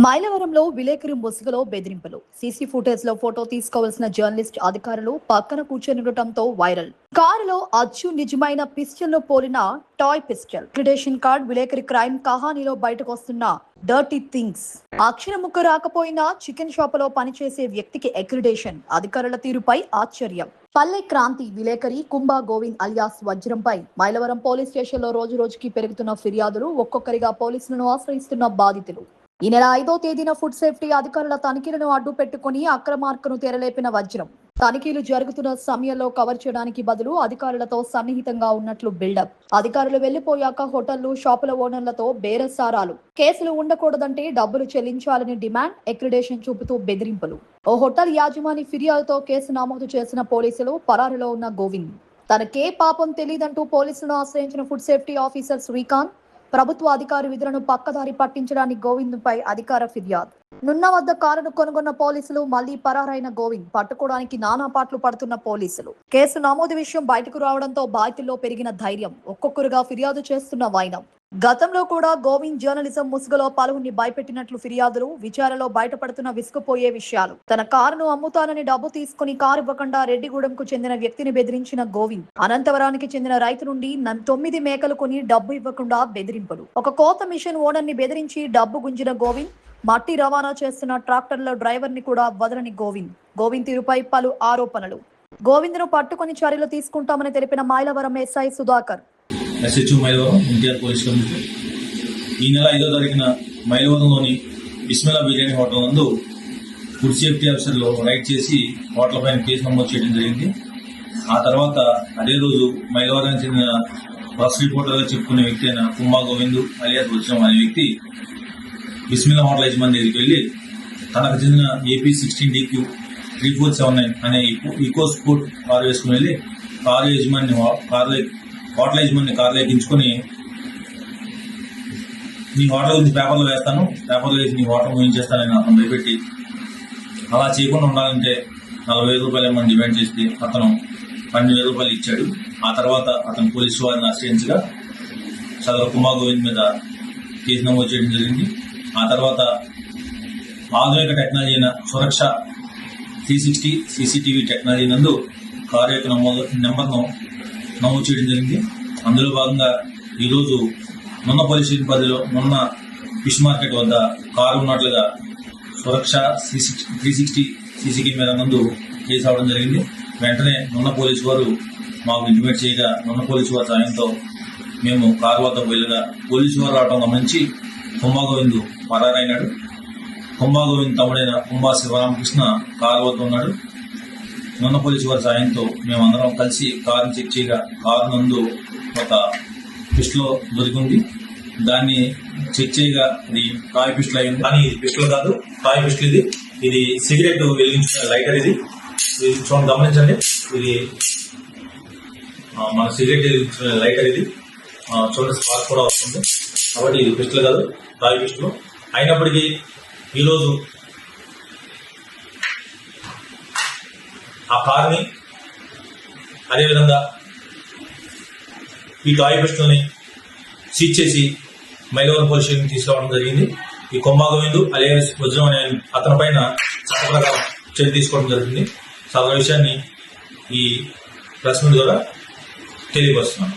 మైలవరంలో విలేకరి ముసుగులో బెదిరింపులు. సీసీ ఫుటేజ్ లో ఫోటో తీసుకోవాల్సిన జర్నలిస్ట్ అధికారులు పక్కన కూర్చొనిఉండటంతో వైరల్. కారులో అచ్చు నిజమైన పిస్టల్ లో పోలిన టాయ్ పిస్టల్. క్రెడెన్షియల్ కార్డ్ విలేకరి క్రైమ్ కహానీలో బయటకు వస్తున్న డర్టీ థింగ్స్. అక్షర ముక్క రాకపోయినా చికెన్ షాప్ లో పనిచేసే వ్యక్తికి అక్రిడేషన్. అధికారుల తీరుపై ఆశ్చర్యం. పల్లె క్రాంతి విలేకరి కుంభా గోవింద్ అలియాస్ వజ్రంపై మైలవరం పోలీస్ స్టేషన్ లో రోజు రోజుకి పెరుగుతున్న ఫిర్యాదులు, ఒక్కొక్కరిగా పోలీసులను ఆశ్రయిస్తున్న బాధితులు. ఈ నెల 5వ తేదీన ఫుడ్ సేఫ్టీ అధికారుల తనిఖీలను అడ్డు పెట్టుకుని అక్రమార్కను తెరలేపిన వజ్రం. తనిఖీలు జరుగుతున్న సమయంలో కవర్ చేయడానికి బదులు అధికారులతో సన్నిహితంగా ఉన్నట్లు బిల్డప్. అధికారులు వెళ్లిపోయాక హోటళ్లు, షాపుల ఓనర్లతో బేరసారాలు. కేసులు ఉండకూడదంటే డబ్బులు చెల్లించాలని డిమాండ్. అక్రిడేషన్ చూపుతూ బెదిరింపులు. ఓ హోటల్ యాజమాని ఫిర్యాదుతో కేసు నమోదు చేసిన పోలీసులు. పరారులో ఉన్న గోవింద్. తనకే పాపం తెలియదంటూ పోలీసులను ఆశ్రయించిన ఫుడ్ సేఫ్టీ ఆఫీసర్ శ్రీకాంత్. ప్రభుత్వ అధికారి విధులను పక్కదారి పట్టించడానికి గోవింద్ పై అధికార ఫిర్యాదు. నున్న వద్ద కారును కొనుగొన్న పోలీసులు, మళ్లీ పరారైన గోవింద్. పట్టుకోవడానికి నానా పాటలు పడుతున్న పోలీసులు. కేసు నమోదు విషయం బయటకు రావడంతో బాధితుల్లో పెరిగిన ధైర్యం. ఒక్కొక్కరుగా ఫిర్యాదు చేస్తున్న వైనం. గతంలో కూడా గోవింద్ జర్నలిజం ముసుగులో పలువురిని భయపెట్టినట్లు ఫిర్యాదులు. విచారణలో బయటపడుతున్న విసుగుపోయే విషయాలు. తన కారును అమ్ముతానని డబ్బు తీసుకుని కారు ఇవ్వకుండా రెడ్డిగూడెంకు చెందిన వ్యక్తిని బెదిరించిన గోవింద్. అనంతవరానికి చెందిన రైతు నుండి 9 మేకలు కొని డబ్బు ఇవ్వకుండా బెదిరింపులు. ఒక కోత మిషన్ ఓనర్ ని బెదిరించి డబ్బు గుంజిన గోవింద్. మట్టి రవాణా చేస్తున్న ట్రాక్టర్ల డ్రైవర్ ని కూడా వదలని గోవింద్. గోవింద్ తీరుపై పలు ఆరోపణలు. గోవింద్ ను పట్టుకుని చర్యలు తీసుకుంటామని తెలిపిన Mylavaram SI Sudhakar. SHO Mylavaram NTR police commissioner ఈ నెల 5వ తారీఖున మైలవరంలోని బిస్మిల్లా బిర్యానీ హోటల్ నందు ఫుడ్ సేఫ్టీ ఆఫీసర్లు రైడ్ చేసి హోటల్ పైన కేసు నమోదు చేయడం జరిగింది. ఆ తర్వాత అదే రోజు మైలవరానికి చెందిన బస్ రిపోర్టర్గా చెప్పుకునే వ్యక్తి అయిన కుంభా గోవింద్ అలియాస్ వజ్రం అనే వ్యక్తి బిస్మిల్లా హోటల్ యజమాని దగ్గరికి వెళ్లి తనకు చెందిన AP 16DQ 3479 అనే ఈకో స్పోర్ట్ కారు వేసుకుని వెళ్లి కారు యజమాని హోటల్ యజమాని కారులో ఎక్కించుకొని నీ హోటల్ గురించి పేపర్లో వేస్తాను, పేపర్లో వేసి నీ హోటల్ ముగించేస్తానని అతను భయపెట్టి, అలా చేయకుండా ఉండాలంటే 40,000 రూపాయలు ఏమని డిమాండ్ చేస్తే అతను 12,000 రూపాయలు ఇచ్చాడు. ఆ తర్వాత అతను పోలీసు వారిని ఆశ్రయించగా సదరు కుంభా గోవింద్ మీద కేసు నమోదు చేయడం జరిగింది. ఆ తర్వాత ఆధునిక టెక్నాలజీ అయిన సురక్ష 360 CCTV టెక్నాలజీ నందు కారు యొక్క నెంబర్ను నమోదు చేయడం జరిగింది. అందులో భాగంగా ఈరోజు మొన్న పోలీస్ స్టేషన్ పరిధిలో మొన్న ఫిష్ మార్కెట్ వద్ద కారు ఉన్నట్లుగా సురక్ష 360 CC కెమెరా నందు కేసు అవడం జరిగింది. వెంటనే మొన్న పోలీసు వారు మాకు ఇంటిమేట్ చేయగా మొన్న పోలీసు వారి సాయంతో మేము కారు వద్ద వెళ్ళగా పోలీసు వారు రావడం గమనించి కుంభా గోవింద్ పరారైనాడు. కుంభా గోవింద్ తమ్ముడైన కుంభా శివరామకృష్ణ కారు వద్ద ఉన్నాడు. మొన్న పోలీసు వారి సాయంతో మేమందరం కలిసి కారుని చెక్ చేయగా కారు నందు ఒక పిస్టల్ దొరికింది. దాన్ని చెక్ చేయగా ఇది టాయ్ పిస్టల్ అయింది. కానీ ఇది పిస్టల్ కాదు, టాయ్ పిస్టల్ ఇది సిగరెట్ వెలిగించిన లైటర్. ఇది చూడండి, గమనించండి. ఇది మన సిగరెట్ వెలిగించిన లైటర్. ఇది చూడండి, స్పార్క్ కూడా వస్తుంది. కాబట్టి ఇది పిస్టల్ కాదు, టాయ్ పిస్టల్. అయినప్పటికీ ఈరోజు ఆ కారుని అదేవిధంగా ఈ టాయ్ పిస్టల్ని సీజ్ చేసి మైలవరం పోలీస్ స్టేషన్ తీసుకురావడం జరిగింది. ఈ కుంభా గోవింద్ అలియాస్ వజ్రం అనే అతని పైన చట్ట ప్రకారం చర్య తీసుకోవడం జరుగుతుంది. సదరు విషయాన్ని ఈ ప్రెస్ మీట్ ద్వారా తెలియపరుస్తున్నాను.